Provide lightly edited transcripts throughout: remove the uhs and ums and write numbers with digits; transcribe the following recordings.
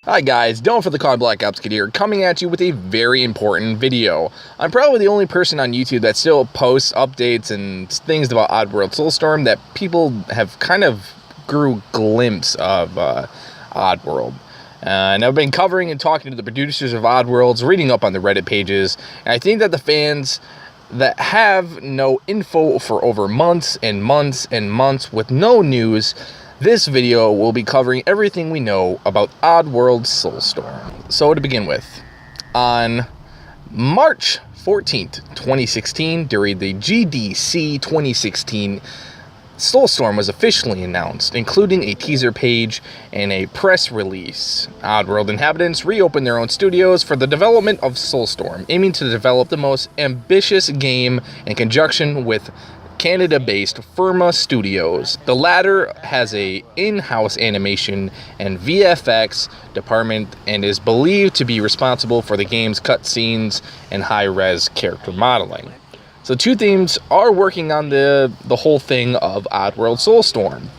Hi guys, Dylan for the COD Black Ops Kid here, coming at you with a very important video. I'm probably the only person on YouTube that still posts updates and things about ODDWORLD SOULSTORM that people have kind of grew glimpse of ODDWORLD. And I've been covering and talking to the producers of ODDWORLDs, reading up on the Reddit pages, and I think that the fans that have no info for over months and months and months with no news, this video will be covering everything we know about ODDWORLD SOULSTORM. So to begin with, on March 14th, 2016, during the GDC 2016, SOULSTORM was officially announced, including a teaser page and a press release. ODDWORLD inhabitants reopened their own studios for the development of SOULSTORM, aiming to develop the most ambitious game in conjunction with Canada-based Firma Studios. The latter has a in-house animation and VFX department and is believed to be responsible for the game's cutscenes and high-res character modeling. So two teams are working on the whole thing of ODDWORLD SOULSTORM,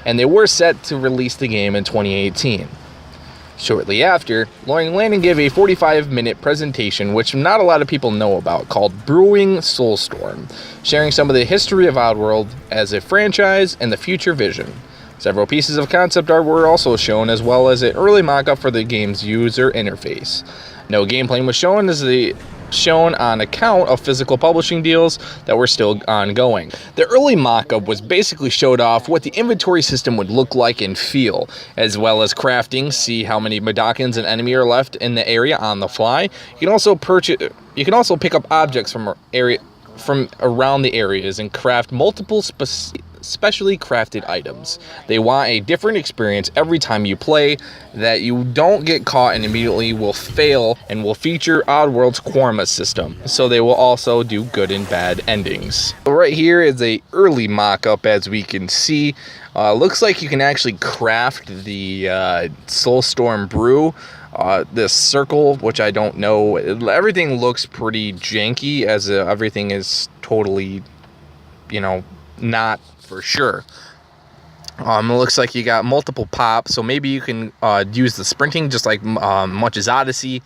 and they were set to release the game in 2018. Shortly after, Lauren Landon gave a 45-minute presentation, which not a lot of people know about, called Brewing SOULSTORM, sharing some of the history of ODDWORLD as a franchise and the future vision. Several pieces of concept art were also shown, as well as an early mock-up for the game's user interface. No gameplay was shown on account of physical publishing deals that were still ongoing. The early mock-up was basically showed off what the inventory system would look like and feel, as well as crafting, see how many Medakins and enemy are left in the area on the fly. You can also pick up objects from around the areas and craft multiple specially crafted items. They want a different experience every time you play, that you don't get caught and immediately will fail, and will feature ODDWORLD's Karma system, so they will also do good and bad endings. So right here is a early mock-up, as we can see. Looks like you can actually craft the SOULSTORM brew. This circle, which I don't know, everything looks pretty janky, as everything is totally, not for sure. It looks like you got multiple pops, so maybe you can use the sprinting just like Much's Odyssey.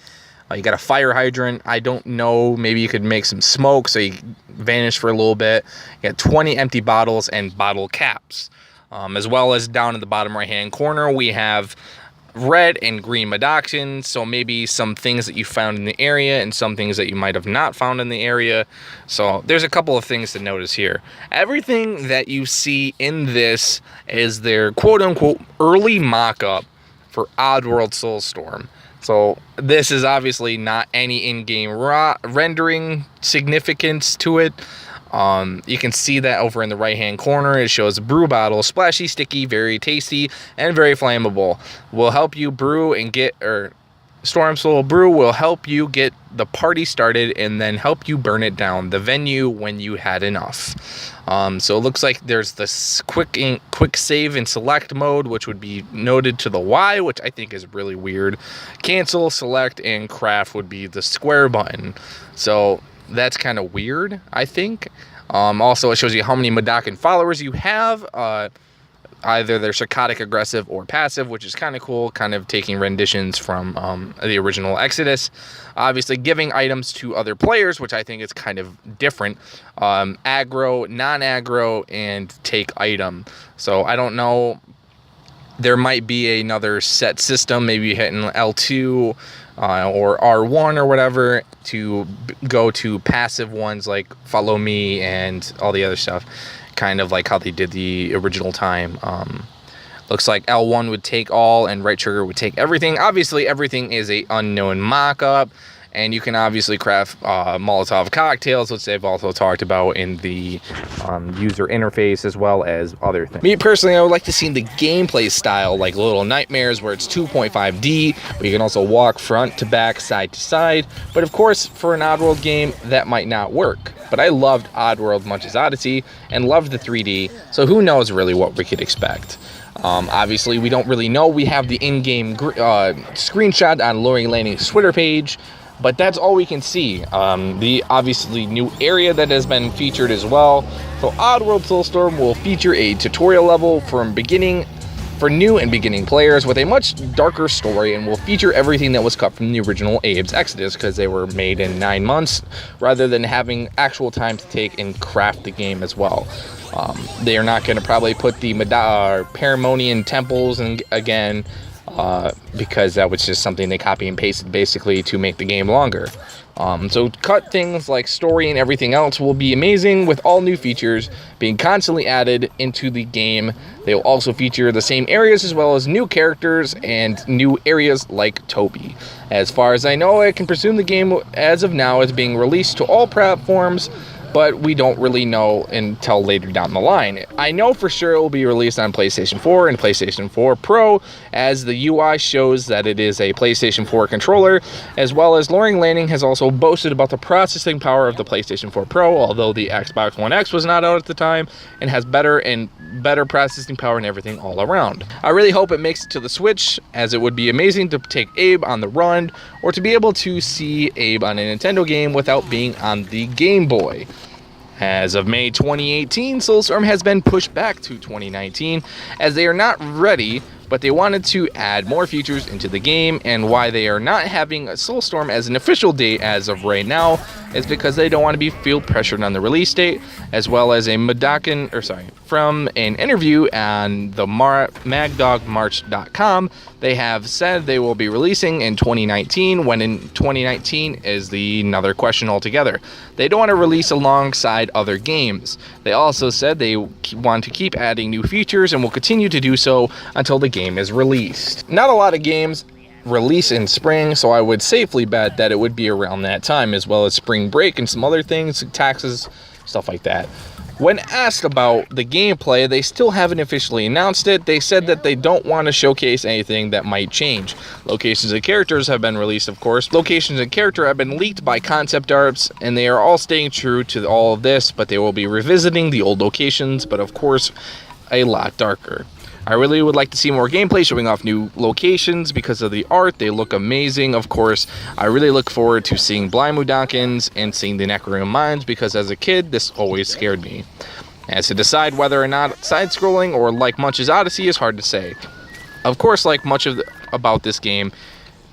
You got a fire hydrant. I don't know, maybe you could make some smoke so you vanish for a little bit. You got 20 empty bottles and bottle caps. As well as down in the bottom right hand corner, we have red and green Medakins, so maybe some things that you found in the area and some things that you might have not found in the area. So there's a couple of things to notice here. Everything that you see in this is their quote-unquote early mock-up for ODDWORLD SOULSTORM. So this is obviously not any in-game rendering significance to it. You can see that over in the right hand corner. It shows brew bottle, splashy, sticky, very tasty, and very flammable. Will help you brew and Storm Soul Brew will help you get the party started and then help you burn it down the venue when you had enough. So it looks like there's this quick save and select mode, which would be noted to the Y, which I think is really weird. Cancel, select, and craft would be the square button. So that's kind of weird, I think. Also, it shows you how many Medakin followers you have. Either they're psychotic, aggressive, or passive, which is kind of cool, kind of taking renditions from the original Exodus. Obviously, giving items to other players, which I think is kind of different. Aggro, non-aggro, and take item. So I don't know. There might be another set system, maybe hitting L2 or R1 or whatever to go to passive ones like follow me and all the other stuff, kind of like how they did the original time. Looks like L1 would take all and right trigger would take everything. Obviously, everything is a unknown mock-up. And you can obviously craft Molotov cocktails, which they've also talked about in the user interface, as well as other things. Me personally, I would like to see the gameplay style like Little Nightmares, where it's 2.5D, but you can also walk front to back, side to side. But of course, for an ODDWORLD game, that might not work. But I loved ODDWORLD Much's Odyssey and loved the 3D, so who knows really what we could expect. Obviously, we don't really know. We have the in-game screenshot on Lori Lanning's Twitter page, but that's all we can see. The obviously new area that has been featured as well. So ODDWORLD SOULSTORM will feature a tutorial level from beginning for new and beginning players with a much darker story, and will feature everything that was cut from the original Abe's Exodus, because they were made in 9 months rather than having actual time to take and craft the game as well. They are not going to probably put the Paramonian temples in again, because that was just something they copy and pasted basically to make the game longer. So cut things like story and everything else will be amazing, with all new features being constantly added into the game. They will also feature the same areas as well as new characters and new areas like Toby. As far as I know, I can presume the game as of now is being released to all platforms, but we don't really know until later down the line. I know for sure it will be released on PlayStation 4 and PlayStation 4 Pro, as the UI shows that it is a PlayStation 4 controller, as well as Loring Landing has also boasted about the processing power of the PlayStation 4 Pro, although the Xbox One X was not out at the time, and has better processing power and everything all around. I really hope it makes it to the Switch, as it would be amazing to take Abe on the run, or to be able to see Abe on a Nintendo game without being on the Game Boy. As of May 2018, Soulstorm has been pushed back to 2019, as they are not ready, but they wanted to add more features into the game, and why they are not having Soulstorm as an official date as of right now is because they don't want to feel pressured on the release date, as well as from an interview on the magdogmarch.com, they have said they will be releasing in 2019, when in 2019 is another question altogether. They don't want to release alongside other games. They also said they want to keep adding new features and will continue to do so until the game is released. Not a lot of games release in spring, so I would safely bet that it would be around that time, as well as spring break and some other things, taxes, stuff like that. When asked about the gameplay, they still haven't officially announced it. They said that they don't want to showcase anything that might change. Locations and characters have been released, of course. Locations and character have been leaked by concept arts, and they are all staying true to all of this, but they will be revisiting the old locations, but of course, a lot darker. I really would like to see more gameplay showing off new locations because of the art. They look amazing, of course. I really look forward to seeing Blind Mudokons and seeing the Necroom Mines, because as a kid, this always scared me. As to decide whether or not side-scrolling or like Munch's Odyssey is hard to say. Of course, like much about this game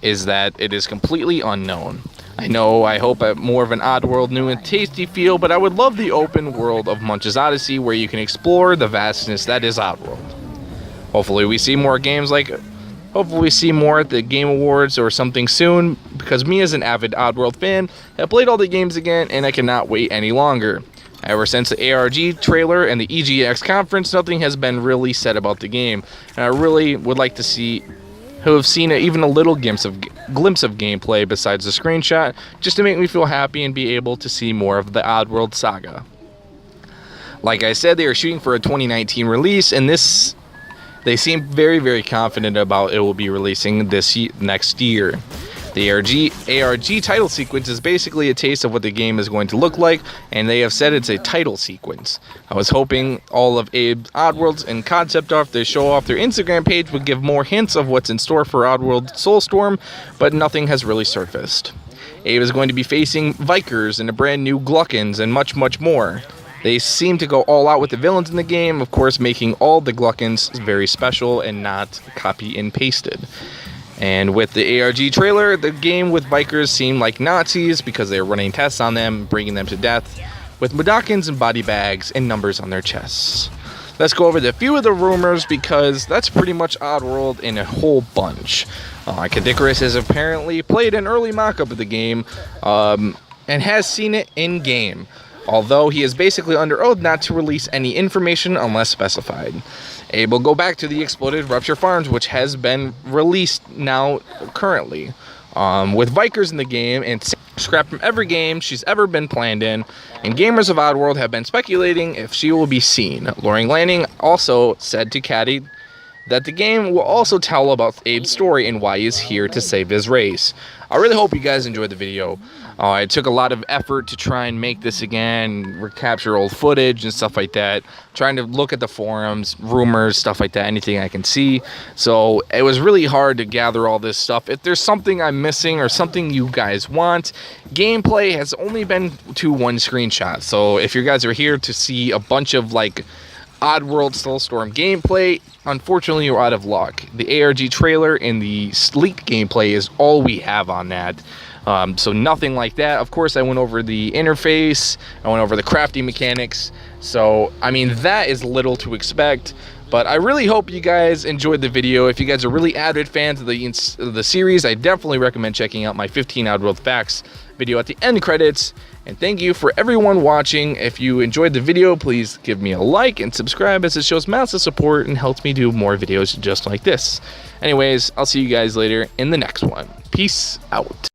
is that it is completely unknown. I hope more of an Oddworld new and tasty feel, but I would love the open world of Munch's Odyssey, where you can explore the vastness that is Oddworld. Hopefully we see more games hopefully we see more at the Game Awards or something soon, because me as an avid Oddworld fan have played all the games again, and I cannot wait any longer. Ever since the ARG trailer and the EGX conference, nothing has been really said about the game, and I really would like to have seen even a little glimpse of gameplay besides the screenshot, just to make me feel happy and be able to see more of the Oddworld saga. Like I said, they are shooting for a 2019 release, and they seem very, very confident about it will be releasing next year. The ARG title sequence is basically a taste of what the game is going to look like, and they have said it's a title sequence. I was hoping all of Abe's Oddworlds and concept art they show off their Instagram page would give more hints of what's in store for Oddworld Soulstorm, but nothing has really surfaced. Abe is going to be facing Vikers and a brand new Gluckins and much, much more. They seem to go all out with the villains in the game, of course making all the Gluckins very special and not copy and pasted. And with the ARG trailer, the game with Vikers seemed like Nazis because they were running tests on them, bringing them to death, with Mudokons and body bags and numbers on their chests. Let's go over a few of the rumors, because that's pretty much Oddworld in a whole bunch. Kadikarus has apparently played an early mock-up of the game, and has seen it in-game, although he is basically under oath not to release any information unless specified. Abe will go back to the exploded Rupture Farms, which has been released now currently, with Vikers in the game and scrapped from every game she's ever been planned in, and gamers of Oddworld have been speculating if she will be seen. Loring Landing also said to Caddy that the game will also tell about Abe's story and why he's here to save his race. I really hope you guys enjoyed the video. It took a lot of effort to try and make this again, recapture old footage and stuff like that, trying to look at the forums, rumors, stuff like that, anything I can see. So it was really hard to gather all this stuff. If there's something I'm missing or something you guys want, gameplay has only been to one screenshot. So if you guys are here to see a bunch of like Oddworld Soulstorm gameplay, unfortunately you're out of luck. The ARG trailer and the leaked gameplay is all we have on that. So nothing like that. Of course, I went over the interface, I went over the crafting mechanics. So, I mean, that is little to expect. But I really hope you guys enjoyed the video. If you guys are really avid fans of the series, I definitely recommend checking out my 15 Oddworld Facts video at the end credits. And thank you for everyone watching. If you enjoyed the video, please give me a like and subscribe, as it shows massive support and helps me do more videos just like this. Anyways, I'll see you guys later in the next one. Peace out.